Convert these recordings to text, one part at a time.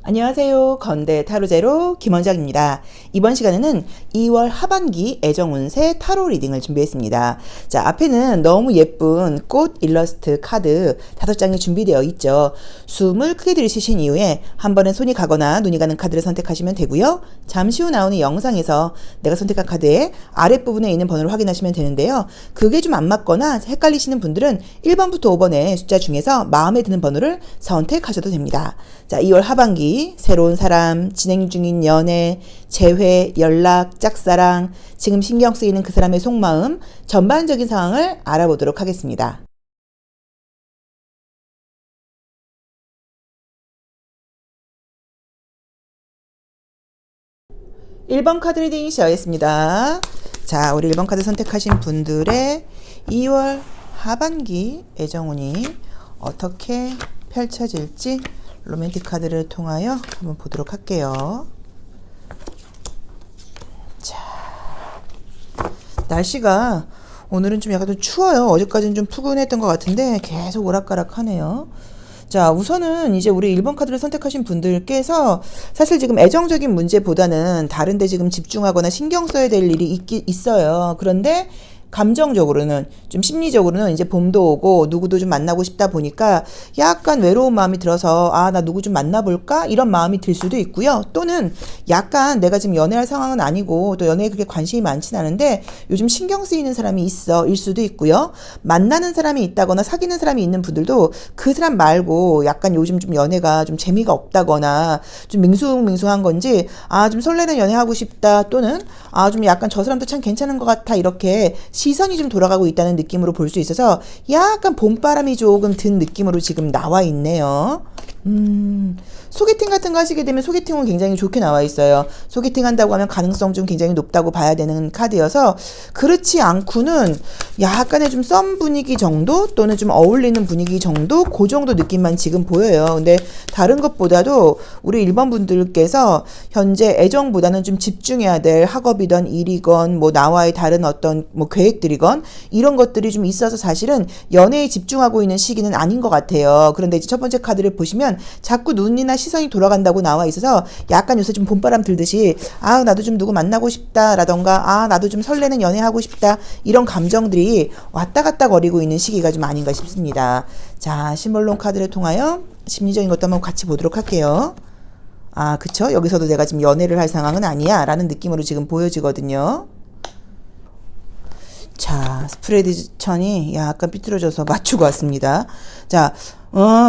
안녕하세요. 건대 타로제로 김원장입니다. 이번 시간에는 2월 하반기 애정운세 타로 리딩을 준비했습니다. 자, 앞에는 너무 예쁜 꽃 일러스트 카드 5장이 준비되어 있죠. 숨을 크게 들이쉬신 이후에 한 번에 손이 가거나 눈이 가는 카드를 선택하시면 되고요. 잠시 후 나오는 영상에서 내가 선택한 카드의 아랫부분에 있는 번호를 확인하시면 되는데요. 그게 좀 안 맞거나 헷갈리시는 분들은 1번부터 5번의 숫자 중에서 마음에 드는 번호를 선택하셔도 됩니다. 자, 2월 하반기 새로운 사람, 진행 중인 연애, 재회, 연락, 짝사랑, 지금 신경 쓰이는 그 사람의 속마음, 전반적인 상황을 알아보도록 하겠습니다. 1번 카드 리딩 시작하겠습니다. 자, 우리 1번 카드 선택하신 분들의 2월 하반기 애정운이 어떻게 펼쳐질지 로맨틱 카드를 통하여 한번 보도록 할게요. 자, 날씨가 오늘은 좀 약간 좀 추워요. 어제까지는 좀 푸근했던 것 같은데 계속 오락가락하네요. 자, 우선은 이제 우리 1번 카드를 선택하신 분들께서 사실 지금 애정적인 문제보다는 다른 데 지금 집중하거나 신경 써야 될 일이 있어요. 그런데 감정적으로는 좀 심리적으로는 이제 봄도 오고 누구도 좀 만나고 싶다 보니까 약간 외로운 마음이 들어서 나 누구 좀 만나볼까? 이런 마음이 들 수도 있고요. 또는 약간 내가 지금 연애할 상황은 아니고 또 연애에 그렇게 관심이 많진 않은데 요즘 신경 쓰이는 사람이 있어 일 수도 있고요. 만나는 사람이 있다거나 사귀는 사람이 있는 분들도 그 사람 말고 약간 요즘 좀 연애가 좀 재미가 없다거나 좀 밍숭밍숭한 건지 좀 설레는 연애하고 싶다 또는 좀 약간 저 사람도 참 괜찮은 것 같아 이렇게 시선이 좀 돌아가고 있다는 느낌으로 볼 수 있어서 약간 봄바람이 조금 든 느낌으로 지금 나와 있네요. 소개팅 같은 거 하시게 되면 소개팅은 굉장히 좋게 나와 있어요. 소개팅 한다고 하면 가능성 좀 굉장히 높다고 봐야 되는 카드여서 그렇지 않고는 약간의 좀 썸 분위기 정도 또는 좀 어울리는 분위기 정도 그 정도 느낌만 지금 보여요. 근데 다른 것보다도 우리 1번 분들께서 현재 애정보다는 좀 집중해야 될 학업이든 일이건 뭐 나와의 다른 어떤 뭐 계획들이건 이런 것들이 좀 있어서 사실은 연애에 집중하고 있는 시기는 아닌 것 같아요. 그런데 이제 첫 번째 카드를 보시면 자꾸 눈이나 시선이 돌아간다고 나와 있어서 약간 요새 좀 봄바람 들듯이 나도 좀 누구 만나고 싶다 라던가 나도 좀 설레는 연애하고 싶다 이런 감정들이 왔다 갔다 거리고 있는 시기가 좀 아닌가 싶습니다. 자, 심볼론 카드를 통하여 심리적인 것도 한번 같이 보도록 할게요. 그쵸? 여기서도 내가 지금 연애를 할 상황은 아니야 라는 느낌으로 지금 보여지거든요. 자, 스프레드 천이 약간 삐뚤어져서 맞추고 왔습니다. 자,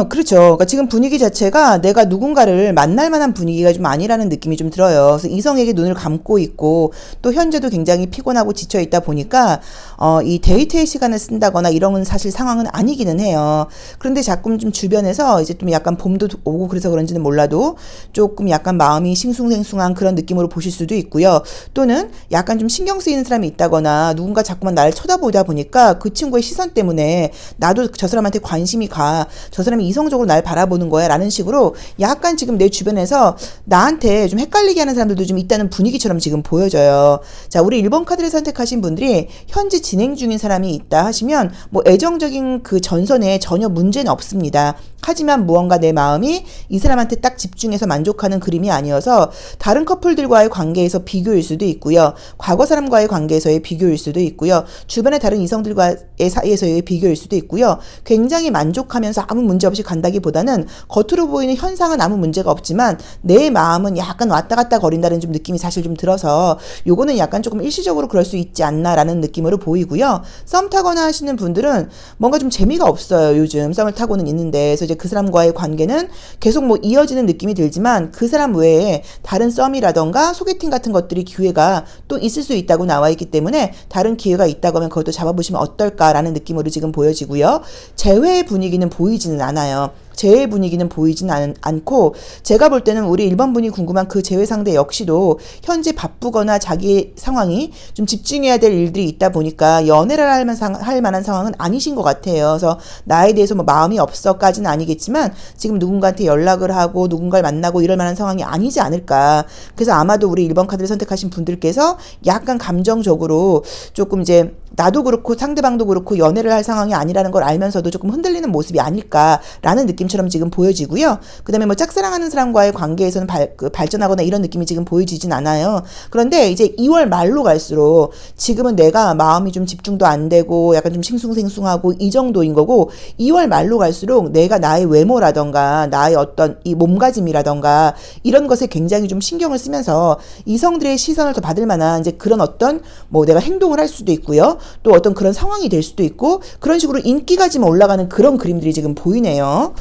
그렇죠. 그러니까 지금 분위기 자체가 내가 누군가를 만날 만한 분위기가 좀 아니라는 느낌이 좀 들어요. 그래서 이성에게 눈을 감고 있고 또 현재도 굉장히 피곤하고 지쳐 있다 보니까 이 데이트의 시간을 쓴다거나 이런 사실 상황은 아니기는 해요. 그런데 자꾸 좀 주변에서 이제 좀 약간 봄도 오고 그래서 그런지는 몰라도 조금 약간 마음이 싱숭생숭한 그런 느낌으로 보실 수도 있고요. 또는 약간 좀 신경 쓰이는 사람이 있다거나 누군가 자꾸만 나를 쳐다보다 보니까 그 친구의 시선 때문에 나도 저 사람한테 관심이 가. 저 사람이 이성적으로 날 바라보는 거야 라는 식으로 약간 지금 내 주변에서 나한테 좀 헷갈리게 하는 사람들도 좀 있다는 분위기처럼 지금 보여져요. 자, 우리 1번 카드를 선택하신 분들이 현재 진행 중인 사람이 있다 하시면 뭐 애정적인 그 전선에 전혀 문제는 없습니다. 하지만 무언가 내 마음이 이 사람한테 딱 집중해서 만족하는 그림이 아니어서 다른 커플들과의 관계에서 비교일 수도 있고요. 과거 사람과의 관계에서의 비교일 수도 있고요. 주변의 다른 이성들과의 사이에서의 비교일 수도 있고요. 굉장히 만족하면서 아무 문제 없이 간다기보다는 겉으로 보이는 현상은 아무 문제가 없지만 내 마음은 약간 왔다 갔다 거린다는 좀 느낌이 사실 좀 들어서 요거는 약간 조금 일시적으로 그럴 수 있지 않나라는 느낌으로 보이고요. 썸 타거나 하시는 분들은 뭔가 좀 재미가 없어요. 요즘 썸을 타고는 있는데 그래서 이제 그 사람과의 관계는 계속 뭐 이어지는 느낌이 들지만 그 사람 외에 다른 썸이라던가 소개팅 같은 것들이 기회가 또 있을 수 있다고 나와 있기 때문에 다른 기회가 있다고 하면 그것도 잡아보시면 어떨까라는 느낌으로 지금 보여지고요. 재회의 분위기는 보이지는 않아요. 재회 분위기는 보이진 않고 제가 볼 때는 우리 1번 분이 궁금한 그 재회 상대 역시도 현재 바쁘거나 자기 상황이 좀 집중해야 될 일들이 있다 보니까 연애를 할 만한 상황은 아니신 것 같아요. 그래서 나에 대해서 뭐 마음이 없어까지는 아니겠지만 지금 누군가한테 연락을 하고 누군가를 만나고 이럴 만한 상황이 아니지 않을까. 그래서 아마도 우리 1번 카드를 선택하신 분들께서 약간 감정적으로 조금 이제 나도 그렇고 상대방도 그렇고 연애를 할 상황이 아니라는 걸 알면서도 조금 흔들리는 모습이 아닐까라는 느낌처럼 지금 보여지고요. 그다음에 뭐 짝사랑하는 사람과의 관계에서는 발전하거나 이런 느낌이 지금 보여지진 않아요. 그런데 이제 2월 말로 갈수록 지금은 내가 마음이 좀 집중도 안 되고 약간 좀 싱숭생숭하고 이 정도인 거고, 2월 말로 갈수록 내가 나의 외모라던가 나의 어떤 이 몸가짐이라던가 이런 것에 굉장히 좀 신경을 쓰면서 이성들의 시선을 더 받을 만한 이제 그런 어떤 뭐 내가 행동을 할 수도 있고요. 또 어떤 그런 상황이 될 수도 있고, 그런 식으로 인기가 지금 올라가는 그런 그림들이 지금 보이네요.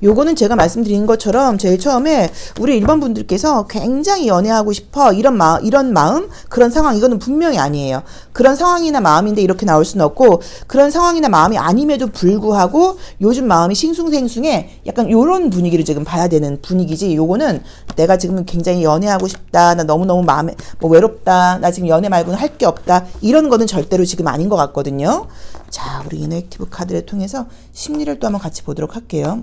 요거는 제가 말씀드린 것처럼 제일 처음에 우리 1번 분들께서 굉장히 연애하고 싶어 이런 마음, 그런 상황, 이거는 분명히 아니에요. 그런 상황이나 마음인데 이렇게 나올 수는 없고, 그런 상황이나 마음이 아님에도 불구하고 요즘 마음이 싱숭생숭해, 약간 요런 분위기를 지금 봐야 되는 분위기지. 요거는 내가 지금 굉장히 연애하고 싶다, 나 너무너무 마음에 뭐 외롭다, 나 지금 연애 말고는 할 게 없다, 이런 거는 절대로 지금 아닌 것 같거든요. 자, 우리 이너액티브 카드를 통해서 심리를 또 한번 같이 보도록 할게요.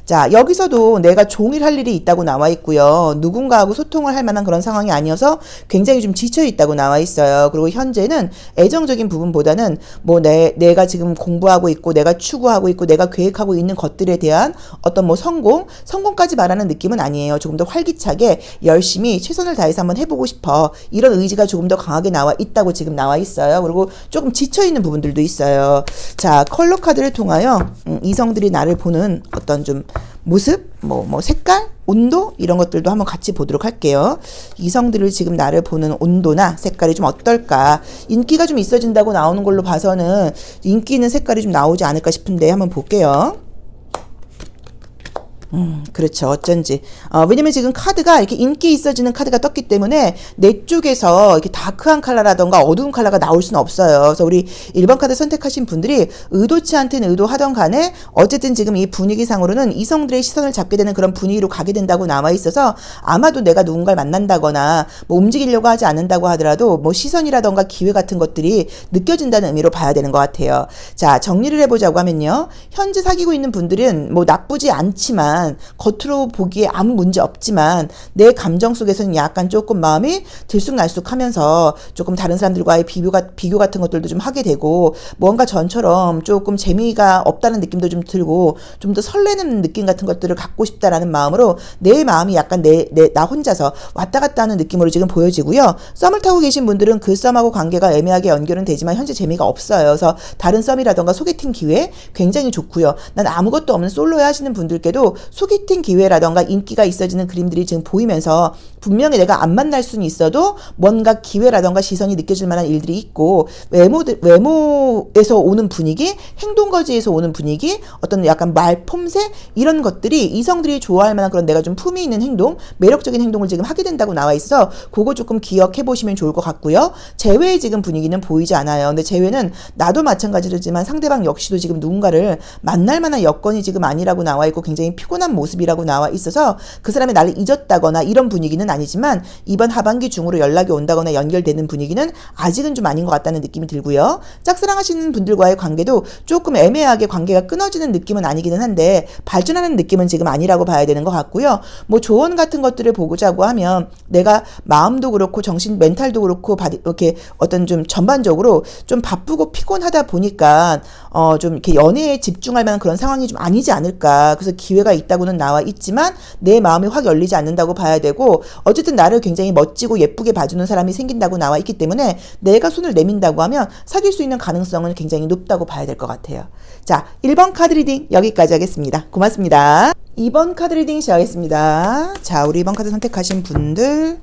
자, 여기서도 내가 종일 할 일이 있다고 나와 있고요. 누군가하고 소통을 할 만한 그런 상황이 아니어서 굉장히 좀 지쳐 있다고 나와 있어요. 그리고 현재는 애정적인 부분보다는 뭐 내가 지금 공부하고 있고 내가 추구하고 있고 내가 계획하고 있는 것들에 대한 어떤 뭐 성공까지 말하는 느낌은 아니에요. 조금 더 활기차게 열심히 최선을 다해서 한번 해보고 싶어, 이런 의지가 조금 더 강하게 나와 있다고 지금 나와 있어요. 그리고 조금 지쳐 있는 부분들도 있어요. 자, 컬러 카드를 통하여 이성들이 나를 보는 어떤 좀 모습, 뭐 색깔, 온도, 이런 것들도 한번 같이 보도록 할게요. 이성들을 지금 나를 보는 온도나 색깔이 좀 어떨까. 인기가 좀 있어진다고 나오는 걸로 봐서는 인기 있는 색깔이 좀 나오지 않을까 싶은데 한번 볼게요. 그렇죠. 어쩐지. 왜냐면 지금 카드가 이렇게 인기 있어지는 카드가 떴기 때문에 내 쪽에서 이렇게 다크한 컬러라던가 어두운 컬러가 나올 수는 없어요. 그래서 우리 1번 카드 선택하신 분들이 의도치 않든 의도하던 간에 어쨌든 지금 이 분위기상으로는 이성들의 시선을 잡게 되는 그런 분위기로 가게 된다고 나와 있어서, 아마도 내가 누군가를 만난다거나 뭐 움직이려고 하지 않는다고 하더라도 뭐 시선이라던가 기회 같은 것들이 느껴진다는 의미로 봐야 되는 것 같아요. 자, 정리를 해보자고 하면요. 현재 사귀고 있는 분들은 뭐 나쁘지 않지만, 겉으로 보기에 아무 문제 없지만 내 감정 속에서는 약간 조금 마음이 들쑥날쑥하면서 조금 다른 사람들과의 비교 같은 것들도 좀 하게 되고, 뭔가 전처럼 조금 재미가 없다는 느낌도 좀 들고 좀 더 설레는 느낌 같은 것들을 갖고 싶다라는 마음으로 내 마음이 약간 나 혼자서 왔다 갔다 하는 느낌으로 지금 보여지고요. 썸을 타고 계신 분들은 그 썸하고 관계가 애매하게 연결은 되지만 현재 재미가 없어요. 그래서 다른 썸이라던가 소개팅 기회 굉장히 좋고요. 난 아무것도 없는 솔로야 하시는 분들께도 소개팅 기회라던가 인기가 있어지는 그림들이 지금 보이면서, 분명히 내가 안 만날 수는 있어도 뭔가 기회라던가 시선이 느껴질 만한 일들이 있고, 외모에서 오는 분위기, 행동거지에서 오는 분위기, 어떤 약간 말폼새, 이런 것들이 이성들이 좋아할 만한 그런 내가 좀 품위 있는 행동, 매력적인 행동을 지금 하게 된다고 나와 있어서 그거 조금 기억해 보시면 좋을 것 같고요. 재회의 지금 분위기는 보이지 않아요. 근데 재회는 나도 마찬가지지만 상대방 역시도 지금 누군가를 만날 만한 여건이 지금 아니라고 나와 있고 굉장히 피곤한 모습이라고 나와 있어서 그 사람이 나를 잊었다거나 이런 분위기는 아니지만 이번 하반기 중으로 연락이 온다거나 연결되는 분위기는 아직은 좀 아닌 것 같다는 느낌이 들고요. 짝사랑하시는 분들과의 관계도 조금 애매하게 관계가 끊어지는 느낌은 아니기는 한데 발전하는 느낌은 지금 아니라고 봐야 되는 것 같고요. 뭐 조언 같은 것들을 보고자고 하면 내가 마음도 그렇고 정신 멘탈도 그렇고 이렇게 어떤 좀 전반적으로 좀 바쁘고 피곤하다 보니까 좀 이렇게 연애에 집중할 만한 그런 상황이 좀 아니지 않을까. 그래서 기회가 있다고는 나와 있지만 내 마음이 확 열리지 않는다고 봐야 되고, 어쨌든 나를 굉장히 멋지고 예쁘게 봐주는 사람이 생긴다고 나와 있기 때문에 내가 손을 내민다고 하면 사귈 수 있는 가능성은 굉장히 높다고 봐야 될 것 같아요. 자, 1번 카드 리딩 여기까지 하겠습니다. 고맙습니다. 2번 카드 리딩 시작하겠습니다. 자, 우리 2번 카드 선택하신 분들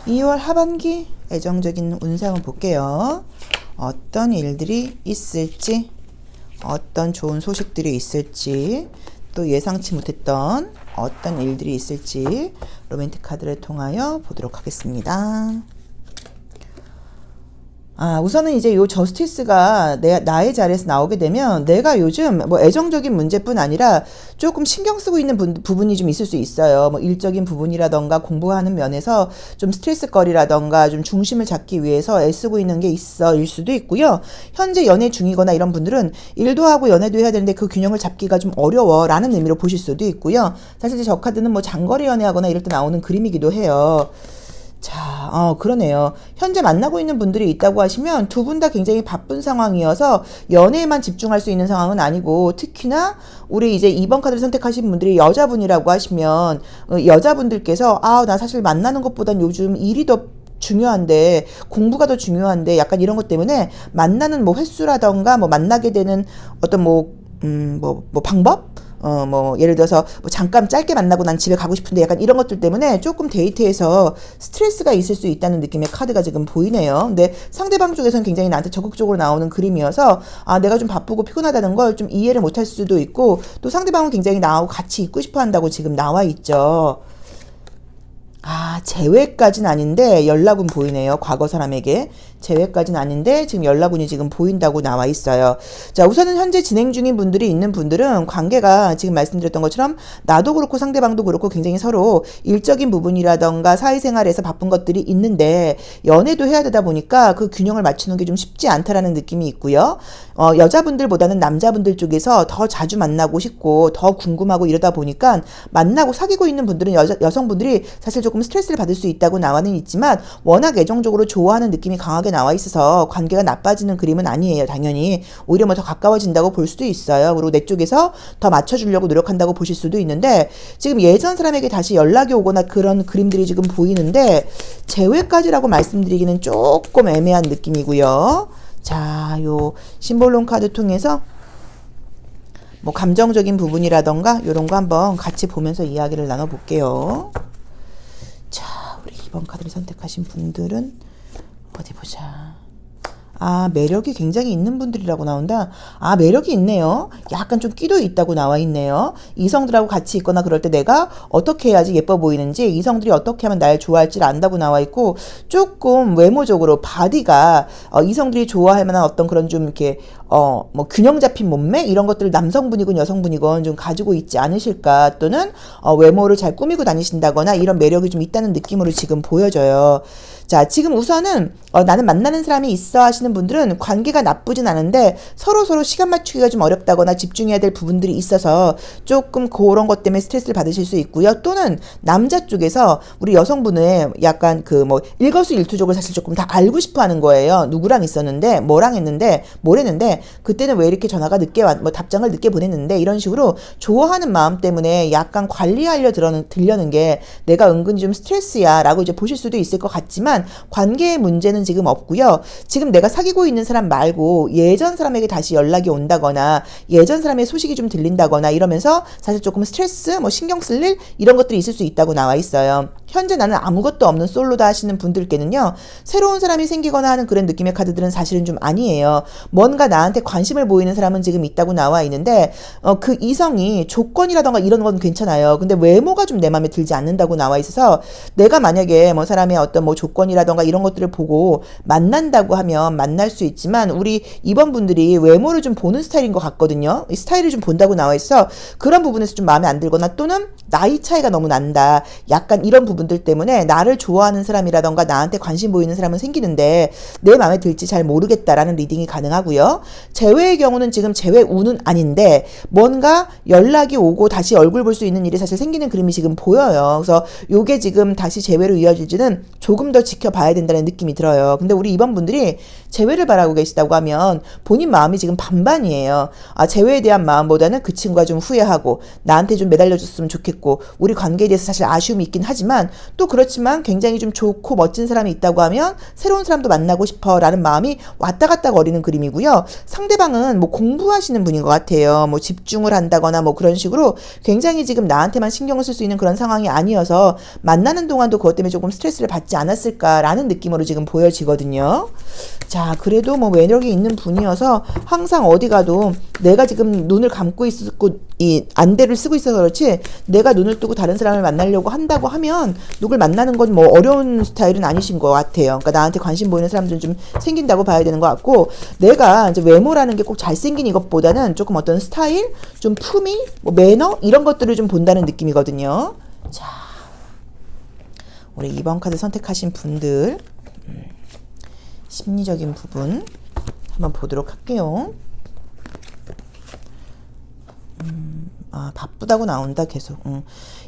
2월 하반기 애정적인 운상을 볼게요. 어떤 일들이 있을지, 어떤 좋은 소식들이 있을지, 또 예상치 못했던 어떤 일들이 있을지 로맨틱 카드를 통하여 보도록 하겠습니다. 우선은 이제 요 저스티스가 나의 자리에서 나오게 되면 내가 요즘 뭐 애정적인 문제뿐 아니라 조금 신경 쓰고 있는 부분이 좀 있을 수 있어요. 뭐 일적인 부분이라던가 공부하는 면에서 좀 스트레스거리라던가 좀 중심을 잡기 위해서 애쓰고 있는 게 일 수도 있고요. 현재 연애 중이거나 이런 분들은 일도 하고 연애도 해야 되는데 그 균형을 잡기가 좀 어려워라는 의미로 보실 수도 있고요. 사실 저 카드는 뭐 장거리 연애하거나 이럴 때 나오는 그림이기도 해요. 자, 그러네요. 현재 만나고 있는 분들이 있다고 하시면 두 분 다 굉장히 바쁜 상황이어서 연애에만 집중할 수 있는 상황은 아니고, 특히나 우리 이제 2번 카드를 선택하신 분들이 여자분이라고 하시면 여자분들께서 나 사실 만나는 것보단 요즘 일이 더 중요한데, 공부가 더 중요한데, 약간 이런 것 때문에 만나는 뭐 횟수라던가 뭐 만나게 되는 어떤 방법? 예를 들어서, 잠깐 짧게 만나고 난 집에 가고 싶은데 약간 이런 것들 때문에 조금 데이트에서 스트레스가 있을 수 있다는 느낌의 카드가 지금 보이네요. 근데 상대방 쪽에서는 굉장히 나한테 적극적으로 나오는 그림이어서, 내가 좀 바쁘고 피곤하다는 걸 좀 이해를 못할 수도 있고, 또 상대방은 굉장히 나하고 같이 있고 싶어 한다고 지금 나와 있죠. 재회까지는 아닌데 연락은 보이네요. 과거 사람에게. 재회까지는 아닌데 지금 연락운이 지금 보인다고 나와 있어요. 자, 우선은 현재 진행 중인 분들이 있는 분들은 관계가 지금 말씀드렸던 것처럼 나도 그렇고 상대방도 그렇고 굉장히 서로 일적인 부분이라던가 사회생활에서 바쁜 것들이 있는데, 연애도 해야 되다 보니까 그 균형을 맞추는 게 좀 쉽지 않다라는 느낌이 있고요. 여자분들보다는 남자분들 쪽에서 더 자주 만나고 싶고 더 궁금하고 이러다 보니까, 만나고 사귀고 있는 분들은 여성분들이 사실 조금 스트레스를 받을 수 있다고 나와는 있지만, 워낙 애정적으로 좋아하는 느낌이 강하게 나와 있어서 관계가 나빠지는 그림은 아니에요. 당연히 오히려 뭐 더 가까워진다고 볼 수도 있어요. 그리고 내 쪽에서 더 맞춰주려고 노력한다고 보실 수도 있는데, 지금 예전 사람에게 다시 연락이 오거나 그런 그림들이 지금 보이는데, 재회까지라고 말씀드리기는 조금 애매한 느낌이고요. 자, 요 심볼론 카드 통해서 뭐 감정적인 부분이라던가 요런 거 한번 같이 보면서 이야기를 나눠볼게요. 자, 우리 2번 카드를 선택하신 분들은 어디 보자. 매력이 굉장히 있는 분들이라고 나온다. 매력이 있네요. 약간 좀 끼도 있다고 나와 있네요. 이성들하고 같이 있거나 그럴 때 내가 어떻게 해야지 예뻐 보이는지, 이성들이 어떻게 하면 날 좋아할지를 안다고 나와 있고, 조금 외모적으로 바디가 이성들이 좋아할 만한 어떤 그런 좀 이렇게 균형 잡힌 몸매 이런 것들을 남성분이건 여성분이건 좀 가지고 있지 않으실까, 또는 외모를 잘 꾸미고 다니신다거나 이런 매력이 좀 있다는 느낌으로 지금 보여져요. 자, 지금 우선은 나는 만나는 사람이 있어 하시는 분들은 관계가 나쁘진 않은데 서로 시간 맞추기가 좀 어렵다거나 집중해야 될 부분들이 있어서 조금 그런 것 때문에 스트레스를 받으실 수 있고요. 또는 남자 쪽에서 우리 여성분의 약간 일거수일투족을 사실 조금 다 알고 싶어 하는 거예요. 누구랑 있었는데, 뭐랑 했는데, 뭘 했는데, 그때는 왜 이렇게 전화가 늦게 답장을 늦게 보냈는데, 이런 식으로 좋아하는 마음 때문에 약간 관리하려 들려는 게 내가 은근히 좀 스트레스야 라고 이제 보실 수도 있을 것 같지만, 관계의 문제는 지금 없고요. 지금 내가 사귀고 있는 사람 말고 예전 사람에게 다시 연락이 온다거나 예전 사람의 소식이 좀 들린다거나 이러면서 사실 조금 스트레스, 신경 쓸 일 이런 것들이 있을 수 있다고 나와 있어요. 현재 나는 아무것도 없는 솔로다 하시는 분들께는요, 새로운 사람이 생기거나 하는 그런 느낌의 카드들은 사실은 좀 아니에요. 뭔가 나한테 관심을 보이는 사람은 지금 있다고 나와 있는데, 그 이성이 조건이라던가 이런 건 괜찮아요. 근데 외모가 좀 내 마음에 들지 않는다고 나와 있어서, 내가 만약에 사람의 어떤 조건이라던가 이런 것들을 보고 만난다고 하면 만날 수 있지만, 우리 2번 분들이 외모를 좀 보는 스타일인 것 같거든요. 이 스타일을 좀 본다고 나와 있어. 그런 부분에서 좀 마음에 안 들거나, 또는 나이 차이가 너무 난다, 약간 이런 부분들 때문에 나를 좋아하는 사람이라던가 나한테 관심 보이는 사람은 생기는데 내 마음에 들지 잘 모르겠다라는 리딩이 가능하고요. 재회의 경우는 지금 재회 운은 아닌데 뭔가 연락이 오고 다시 얼굴 볼 수 있는 일이 사실 생기는 그림이 지금 보여요. 그래서 요게 지금 다시 재회로 이어질지는 조금 더 지켜봐야 된다는 느낌이 들어요. 근데 우리 2번 분들이 재회를 바라고 계시다고 하면 본인 마음이 지금 반반이에요. 재회에 대한 마음보다는 그 친구가 좀 후회하고 나한테 좀 매달려줬으면 좋겠고 우리 관계에 대해서 사실 아쉬움이 있긴 하지만, 또 그렇지만 굉장히 좀 좋고 멋진 사람이 있다고 하면 새로운 사람도 만나고 싶어 라는 마음이 왔다 갔다 거리는 그림이고요. 상대방은 공부하시는 분인 것 같아요. 집중을 한다거나 그런 식으로 굉장히 지금 나한테만 신경을 쓸 수 있는 그런 상황이 아니어서 만나는 동안도 그것 때문에 조금 스트레스를 받지 않았을까라는 느낌으로 지금 보여지거든요. 자, 그래도 매력이 있는 분이어서 항상 어디 가도 내가 지금 눈을 감고 있고 이 안대를 쓰고 있어서 그렇지, 내가 눈을 뜨고 다른 사람을 만나려고 한다고 하면 누굴 만나는 건 어려운 스타일은 아니신 것 같아요. 그러니까 나한테 관심 보이는 사람들은 좀 생긴다고 봐야 되는 것 같고, 내가 이제 외모라는 게 꼭 잘생긴 이것보다는 조금 어떤 스타일, 좀 품위, 매너 이런 것들을 좀 본다는 느낌이거든요. 자, 우리 2번 카드 선택하신 분들 심리적인 부분 한번 보도록 할게요. 아, 바쁘다고 나온다, 계속.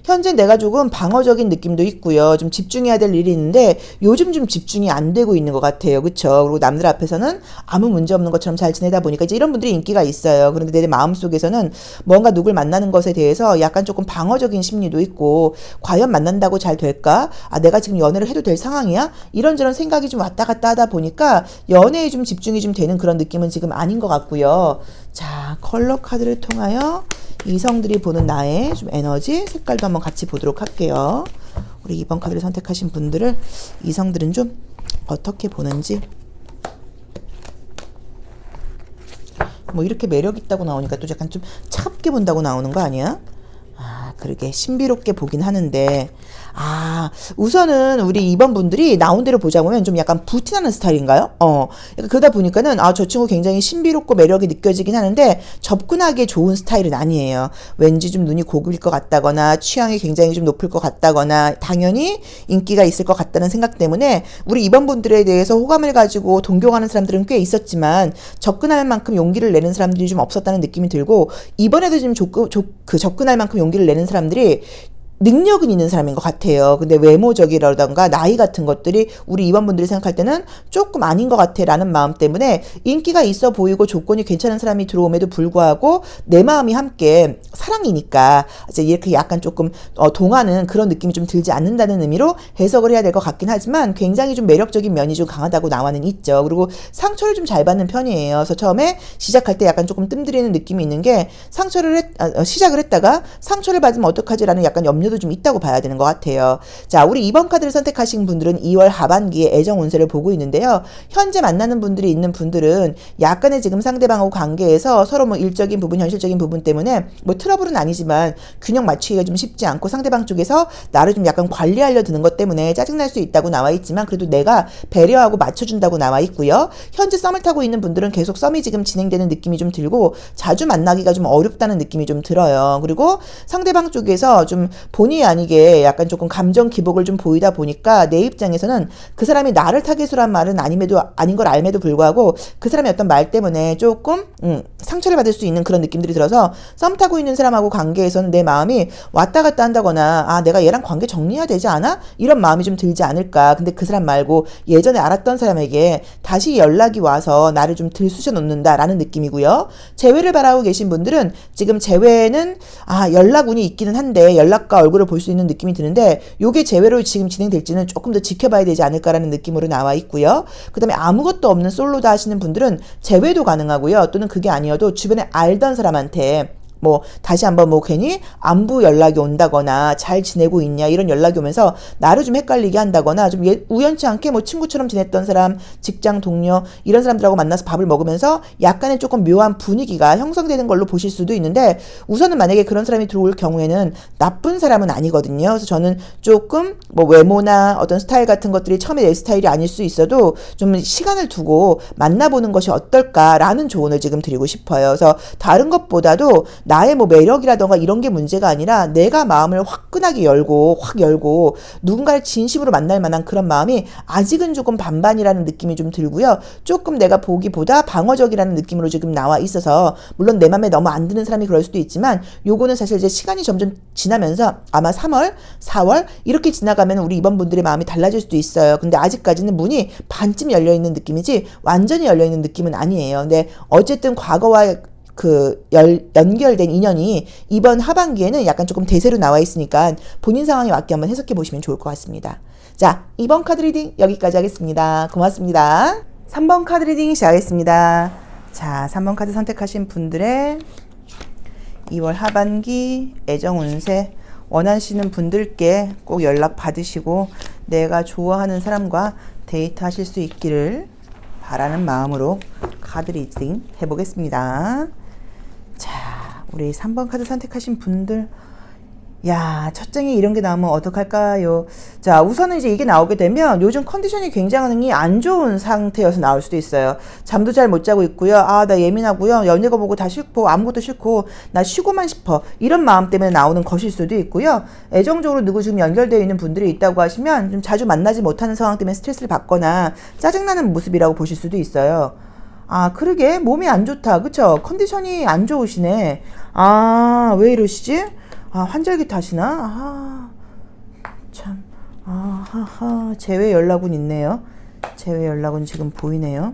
현재 내가 조금 방어적인 느낌도 있고요. 좀 집중해야 될 일이 있는데 요즘 좀 집중이 안 되고 있는 것 같아요. 그쵸? 그리고 남들 앞에서는 아무 문제 없는 것처럼 잘 지내다 보니까 이제 이런 분들이 인기가 있어요. 그런데 내 마음속에서는 뭔가 누굴 만나는 것에 대해서 약간 조금 방어적인 심리도 있고, 과연 만난다고 잘 될까? 아, 내가 지금 연애를 해도 될 상황이야? 이런저런 생각이 좀 왔다 갔다 하다 보니까 연애에 좀 집중이 좀 되는 그런 느낌은 지금 아닌 것 같고요. 자, 컬러 카드를 통하여 이성들이 보는 나의 좀 에너지, 색깔도 한번 같이 보도록 할게요. 우리 2번 카드를 선택하신 분들을 이성들은 좀 어떻게 보는지. 뭐 이렇게 매력 있다고 나오니까 또 약간 좀 차갑게 본다고 나오는 거 아니야? 아, 그러게 신비롭게 보긴 하는데, 아, 우선은 우리 2번 분들이 나온 대로 보자 보면 좀 약간 부티나는 스타일인가요? 약간 그러다 보니까는, 아, 저 친구 굉장히 신비롭고 매력이 느껴지긴 하는데, 접근하기에 좋은 스타일은 아니에요. 왠지 좀 눈이 고급일 것 같다거나, 취향이 굉장히 좀 높을 것 같다거나, 당연히 인기가 있을 것 같다는 생각 때문에, 우리 2번 분들에 대해서 호감을 가지고 동경하는 사람들은 꽤 있었지만, 접근할 만큼 용기를 내는 사람들이 좀 없었다는 느낌이 들고, 이번에도 지금 접근할 만큼 용기를 내는 사람들이 능력은 있는 사람인 것 같아요. 근데 외모적이라던가 나이 같은 것들이 우리 2번 분들이 생각할 때는 조금 아닌 것 같아 라는 마음 때문에 인기가 있어 보이고 조건이 괜찮은 사람이 들어옴에도 불구하고 내 마음이 함께 사랑이니까 이제 이렇게 약간 조금 동하는 그런 느낌이 좀 들지 않는다는 의미로 해석을 해야 될 것 같긴 하지만 굉장히 좀 매력적인 면이 좀 강하다고 나와는 있죠. 그리고 상처를 좀 잘 받는 편이에요. 그래서 처음에 시작할 때 약간 조금 뜸들이는 느낌이 있는 게 시작을 했다가 상처를 받으면 어떡하지라는 약간 염려도 좀 있다고 봐야 되는 것 같아요. 자, 우리 2번 카드를 선택하신 분들은 2월 하반기에 애정 운세를 보고 있는데요. 현재 만나는 분들이 있는 분들은 약간의 지금 상대방하고 관계에서 서로 뭐 일적인 부분, 현실적인 부분 때문에 뭐 트러블은 아니지만 균형 맞추기가 좀 쉽지 않고 상대방 쪽에서 나를 좀 약간 관리하려 드는 것 때문에 짜증날 수 있다고 나와 있지만 그래도 내가 배려하고 맞춰준다고 나와 있고요. 현재 썸을 타고 있는 분들은 계속 썸이 지금 진행되는 느낌이 좀 들고 자주 만나기가 좀 어렵다는 느낌이 좀 들어요. 그리고 상대방 쪽에서 좀 본의 아니게 약간 조금 감정 기복을 좀 보이다 보니까 내 입장에서는 그 사람이 나를 타겟으로 한 말은 아닌 걸 알매도 불구하고 그 사람의 어떤 말 때문에 조금 상처를 받을 수 있는 그런 느낌들이 들어서 썸 타고 있는 사람하고 관계에서는 내 마음이 왔다 갔다 한다거나 아 내가 얘랑 관계 정리해야 되지 않아? 이런 마음이 좀 들지 않을까. 근데 그 사람 말고 예전에 알았던 사람에게 다시 연락이 와서 나를 좀 들쑤셔 놓는다라는 느낌이고요. 재회를 바라고 계신 분들은 지금 재회는 연락 운이 있기는 한데 연락과 얼굴을 볼 수 있는 느낌이 드는데 요게 재회로 지금 진행될지는 조금 더 지켜봐야 되지 않을까라는 느낌으로 나와 있고요. 그 다음에 아무것도 없는 솔로다 하시는 분들은 재회도 가능하고요. 또는 그게 아니어도 주변에 알던 사람한테 뭐 다시 한번 뭐 괜히 안부 연락이 온다거나 잘 지내고 있냐 이런 연락이 오면서 나를 좀 헷갈리게 한다거나 좀 우연치 않게 뭐 친구처럼 지냈던 사람, 직장 동료 이런 사람들하고 만나서 밥을 먹으면서 약간의 조금 묘한 분위기가 형성되는 걸로 보실 수도 있는데 우선은 만약에 그런 사람이 들어올 경우에는 나쁜 사람은 아니거든요. 그래서 저는 조금 뭐 외모나 어떤 스타일 같은 것들이 처음에 내 스타일이 아닐 수 있어도 좀 시간을 두고 만나보는 것이 어떨까라는 조언을 지금 드리고 싶어요. 그래서 다른 것보다도 나의 뭐 매력이라던가 이런 게 문제가 아니라 내가 마음을 화끈하게 확 열고 누군가를 진심으로 만날 만한 그런 마음이 아직은 조금 반반이라는 느낌이 좀 들고요. 조금 내가 보기보다 방어적이라는 느낌으로 지금 나와 있어서 물론 내 맘에 너무 안 드는 사람이 그럴 수도 있지만 요거는 사실 이제 시간이 점점 지나면서 아마 3월, 4월 이렇게 지나가면 우리 이번 분들의 마음이 달라질 수도 있어요. 근데 아직까지는 문이 반쯤 열려있는 느낌이지 완전히 열려있는 느낌은 아니에요. 근데 어쨌든 과거와 연결된 인연이 이번 하반기에는 약간 조금 대세로 나와 있으니까 본인 상황에 맞게 한번 해석해 보시면 좋을 것 같습니다. 자, 2번 카드 리딩 여기까지 하겠습니다. 고맙습니다. 3번 카드 리딩 시작하겠습니다. 자, 3번 카드 선택하신 분들의 2월 하반기 애정 운세 원하시는 분들께 꼭 연락 받으시고 내가 좋아하는 사람과 데이트 하실 수 있기를 바라는 마음으로 카드 리딩 해보겠습니다. 자, 우리 3번 카드 선택하신 분들 야, 첫 장에 이런 게 나오면 어떡할까요? 자, 우선은 이제 이게 나오게 되면 요즘 컨디션이 굉장히 안 좋은 상태여서 나올 수도 있어요. 잠도 잘 못 자고 있고요. 나 예민하고요. 연예거 보고 다 싫고 아무것도 싫고 나 쉬고만 싶어. 이런 마음 때문에 나오는 것일 수도 있고요. 애정적으로 누구 지금 연결되어 있는 분들이 있다고 하시면 좀 자주 만나지 못하는 상황 때문에 스트레스를 받거나 짜증나는 모습이라고 보실 수도 있어요. 아, 그러게. 몸이 안 좋다. 그쵸? 컨디션이 안 좋으시네. 아, 왜 이러시지? 아, 환절기 탓이나? 아, 참. 아, 하하. 재회 연락은 있네요. 재회 연락은 지금 보이네요.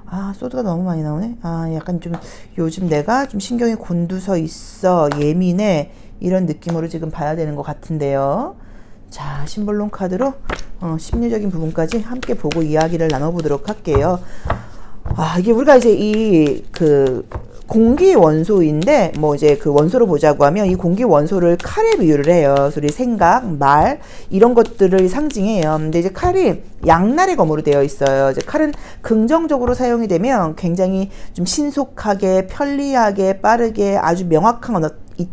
아, 소드가 너무 많이 나오네. 아, 약간 좀 요즘 내가 좀 신경이 곤두서 있어. 예민해. 이런 느낌으로 지금 봐야 되는 것 같은데요. 자, 심볼론 카드로 심리적인 부분까지 함께 보고 이야기를 나눠보도록 할게요. 아, 이게 우리가 이제 공기 원소인데, 뭐 이제 그 원소로 보자고 하면 이 공기 원소를 칼에 비유를 해요. 그래서 우리 생각, 말, 이런 것들을 상징해요. 근데 이제 칼이 양날의 검으로 되어 있어요. 이제 칼은 긍정적으로 사용이 되면 굉장히 좀 신속하게, 편리하게, 빠르게 아주 명확한